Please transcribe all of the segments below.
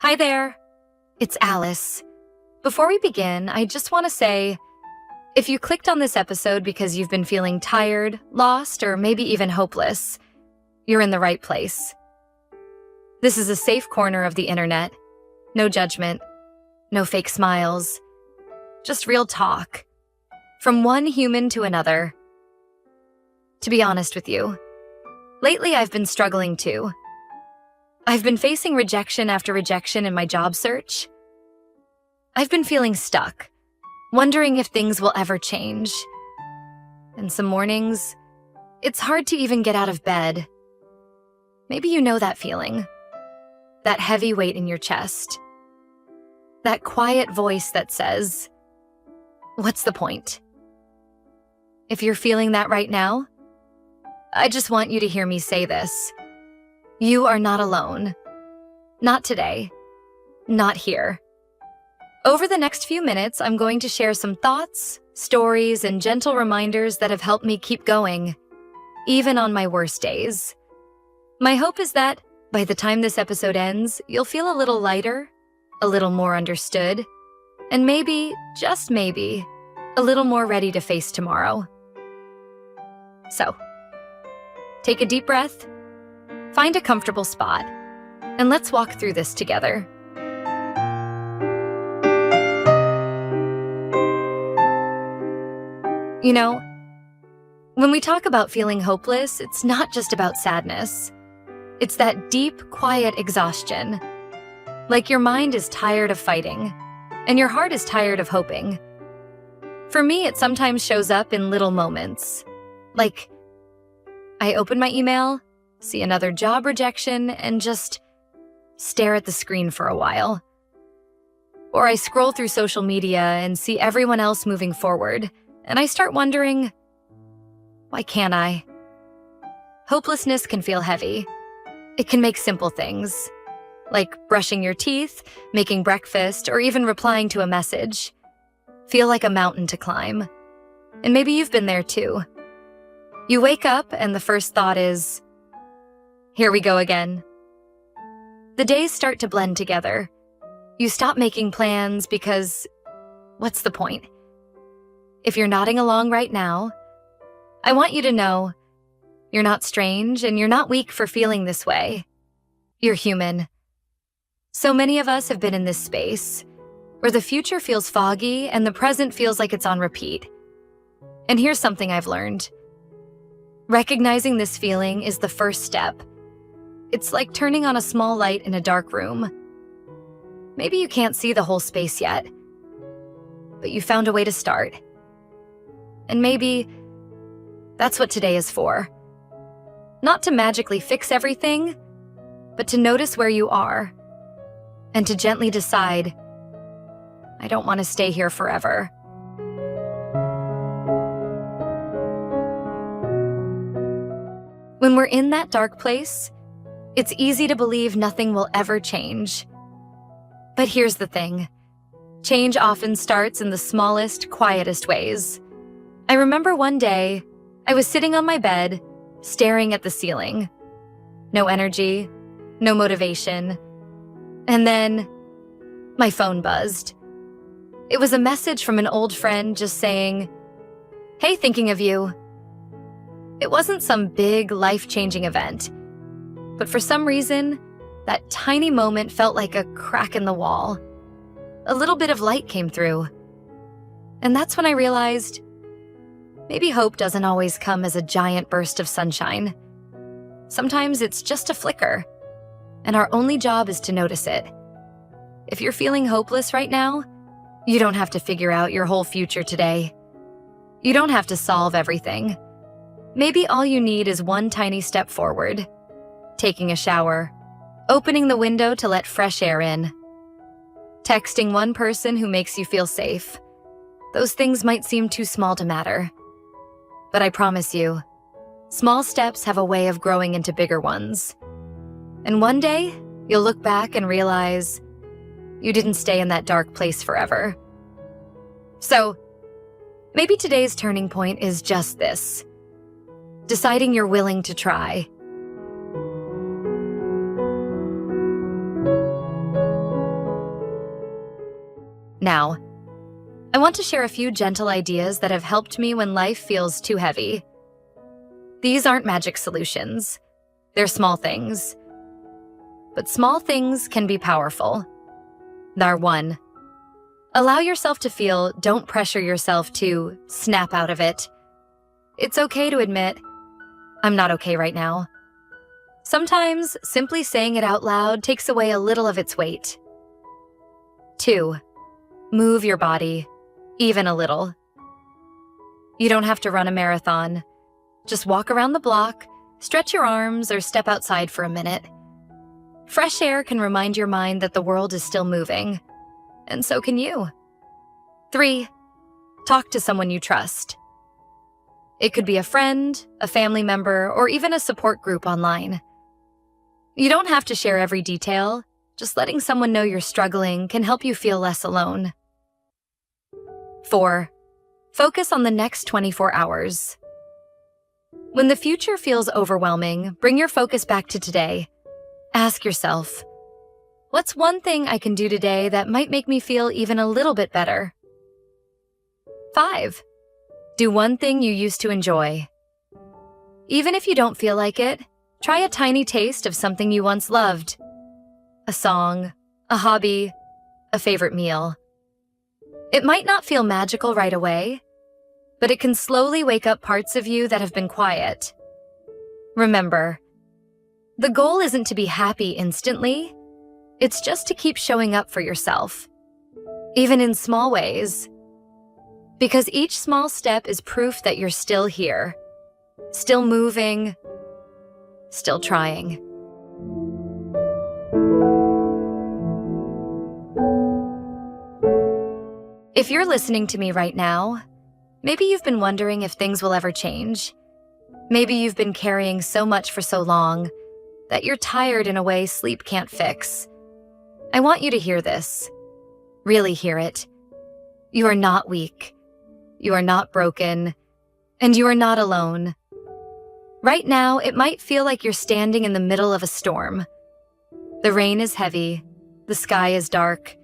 Hi there, it's Alice. Before we begin, I just want to say, if you clicked on this episode because you've been feeling tired, lost, or maybe even hopeless, you're in the right place. This is a safe corner of the internet. No judgment, no fake smiles, just real talk. From one human to another. To be honest with you, lately I've been struggling too. I've been facing rejection after rejection in my job search. I've been feeling stuck, wondering if things will ever change. And some mornings, it's hard to even get out of bed. Maybe you know that feeling. That heavy weight in your chest. That quiet voice that says, "What's the point?" If you're feeling that right now, I just want you to hear me say this. You are not alone. Not today. Not here. Over the next few minutes, I'm going to share some thoughts, stories, and gentle reminders that have helped me keep going, even on my worst days. My hope is that, by the time this episode ends, you'll feel a little lighter, a little more understood, and maybe, just maybe, a little more ready to face tomorrow. So, take a deep breath, find a comfortable spot, and let's walk through this together. You know, when we talk about feeling hopeless, it's not just about sadness. It's that deep, quiet exhaustion. Like your mind is tired of fighting, and your heart is tired of hoping. For me, it sometimes shows up in little moments. Like, I open my email, see another job rejection, and just stare at the screen for a while. Or I scroll through social media and see everyone else moving forward, and I start wondering, why can't I? Hopelessness can feel heavy. It can make simple things, like brushing your teeth, making breakfast, or even replying to a message, feel like a mountain to climb. And maybe you've been there too. You wake up and the first thought is, here we go again. The days start to blend together. You stop making plans because, what's the point? If you're nodding along right now, I want you to know you're not strange and you're not weak for feeling this way. You're human. So many of us have been in this space where the future feels foggy and the present feels like it's on repeat. And here's something I've learned. Recognizing this feeling is the first step. It's like turning on a small light in a dark room. Maybe you can't see the whole space yet, but you found a way to start. And maybe that's what today is for. Not to magically fix everything, but to notice where you are and to gently decide, I don't want to stay here forever. When we're in that dark place, it's easy to believe nothing will ever change. But here's the thing. Change often starts in the smallest, quietest ways. I remember one day, I was sitting on my bed, staring at the ceiling. No energy, no motivation. And then, my phone buzzed. It was a message from an old friend just saying, "Hey, thinking of you." It wasn't some big, life-changing event. But for some reason, that tiny moment felt like a crack in the wall. A little bit of light came through. And that's when I realized, maybe hope doesn't always come as a giant burst of sunshine. Sometimes it's just a flicker, and our only job is to notice it. If you're feeling hopeless right now, you don't have to figure out your whole future today. You don't have to solve everything. Maybe all you need is one tiny step forward. Taking a shower, opening the window to let fresh air in, texting one person who makes you feel safe. Those things might seem too small to matter. But I promise you, small steps have a way of growing into bigger ones. And one day, you'll look back and realize you didn't stay in that dark place forever. So, maybe today's turning point is just this. Deciding you're willing to try. Now, I want to share a few gentle ideas that have helped me when life feels too heavy. These aren't magic solutions. They're small things. But small things can be powerful. Number 1. Allow yourself to feel, don't pressure yourself to snap out of it. It's okay to admit, I'm not okay right now. Sometimes simply saying it out loud takes away a little of its weight. 2. Move your body, even a little. You don't have to run a marathon. Just walk around the block, stretch your arms, or step outside for a minute. Fresh air can remind your mind that the world is still moving, and so can you. 3. Talk to someone you trust. It could be a friend, a family member, or even a support group online. You don't have to share every detail. Just letting someone know you're struggling can help you feel less alone. 4. Focus on the next 24 hours. When the future feels overwhelming, bring your focus back to today. Ask yourself, what's one thing I can do today that might make me feel even a little bit better? 5. Do one thing you used to enjoy. Even if you don't feel like it, try a tiny taste of something you once loved. A song, a hobby, a favorite meal. It might not feel magical right away, but it can slowly wake up parts of you that have been quiet. Remember, the goal isn't to be happy instantly. It's just to keep showing up for yourself, even in small ways. Because each small step is proof that you're still here, still moving, still trying. If you're listening to me right now, maybe you've been wondering if things will ever change. Maybe you've been carrying so much for so long that you're tired in a way sleep can't fix. I want you to hear this. Really hear it. You are not weak. You are not broken. And you are not alone. Right now, it might feel like you're standing in the middle of a storm. The rain is heavy, the sky is dark,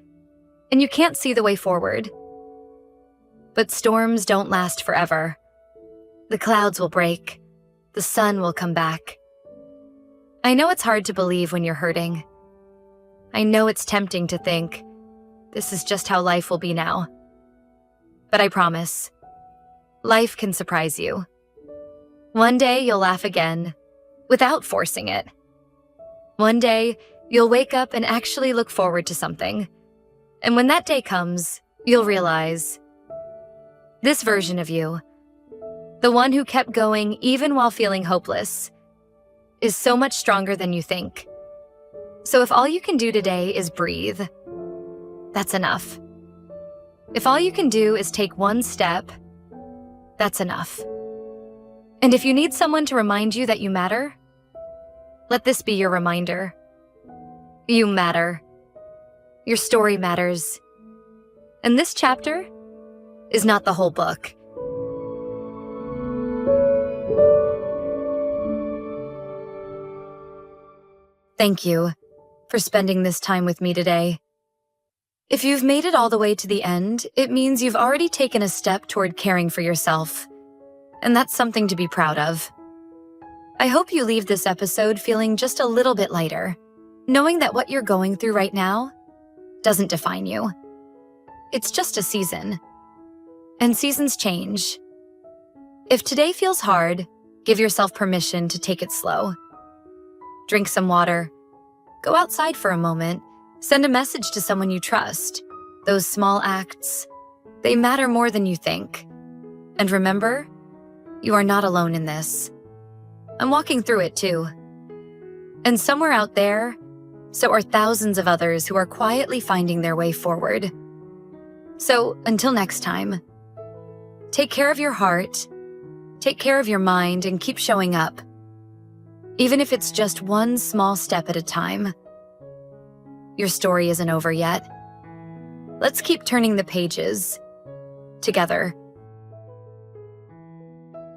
and you can't see the way forward. But storms don't last forever. The clouds will break. The sun will come back. I know it's hard to believe when you're hurting. I know it's tempting to think, this is just how life will be now. But I promise, life can surprise you. One day you'll laugh again, without forcing it. One day you'll wake up and actually look forward to something. And when that day comes, you'll realize, this version of you, the one who kept going even while feeling hopeless, is so much stronger than you think. So if all you can do today is breathe, that's enough. If all you can do is take one step, that's enough. And if you need someone to remind you that you matter, let this be your reminder. You matter. Your story matters. And this chapter is not the whole book. Thank you for spending this time with me today. If you've made it all the way to the end, it means you've already taken a step toward caring for yourself. And that's something to be proud of. I hope you leave this episode feeling just a little bit lighter, knowing that what you're going through right now doesn't define you. It's just a season. And seasons change. If today feels hard, give yourself permission to take it slow. Drink some water. Go outside for a moment. Send a message to someone you trust. Those small acts, they matter more than you think. And remember, you are not alone in this. I'm walking through it too. And somewhere out there, so are thousands of others who are quietly finding their way forward. So until next time, take care of your heart, take care of your mind, and keep showing up. Even if it's just one small step at a time. Your story isn't over yet. Let's keep turning the pages together.